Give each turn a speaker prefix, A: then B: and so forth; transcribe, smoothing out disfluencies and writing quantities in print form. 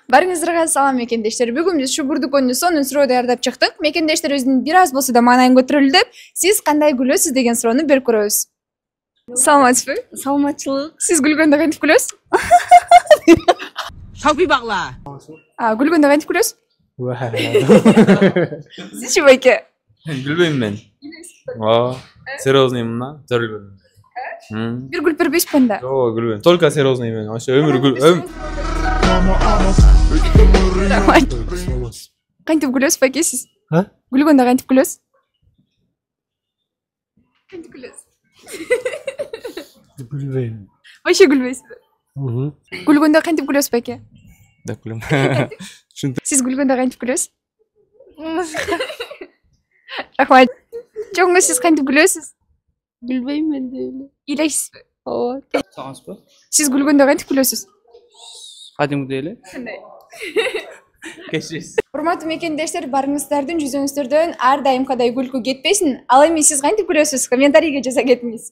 A: Барыңыздарга салам мекендештер. Бүгүн биз ушу бурдукөнү сонун суроо даярдап чыктык. Мекендештер өзүнүн бир аз болсо да маанайын көтөрөлдү деп, сиз кандай күлөсүз деген суроону берип көрөбүз. Саламатсызбы?
B: Саламатчылык.
A: Сиз күлгөндө кантип күлөсүз?
C: Шалпи багла.
A: Күлгөндө кантип күлөсүз? Сизчи байке?
D: Gülbeyim ben. Серьезный мына, görülmedim.
A: Бир күлүп бербейсизби анда?
D: Yo, gülbeyim. Только серьезный ben. Aşağı ömür
A: Кантип күлөсүз байке сиз?
E: А?
A: Күлгөндө кантип күлөсүз? Кантип күлөсүз?
E: Bilmiyorum.
A: Вообще күлбөйсүзбү?
E: Hı.
A: Күлгөндө кантип күлөсүз байке?
D: Да, gülüm.
A: Сиз күлгөндө кантип күлөсүз? Рахмат. Жоңго сиз кантип күлөсүз?
B: Bilbeyim ben de öyle.
A: Ыйлайсызбы?
B: Ооба.
C: Sağınsızbı?
A: Сиз күлгөндө кантип күлөсүз?
C: Kadın değil.
A: Кандай?
C: Geçiriz.
A: Урматтуу мекендештер, барыңыздардын жүзүңүздөрдөн ар дайымкадай күлкү кетпесин. Ал эми сиз кантип күлөсүз? Комментарийге жаза кетиңиз.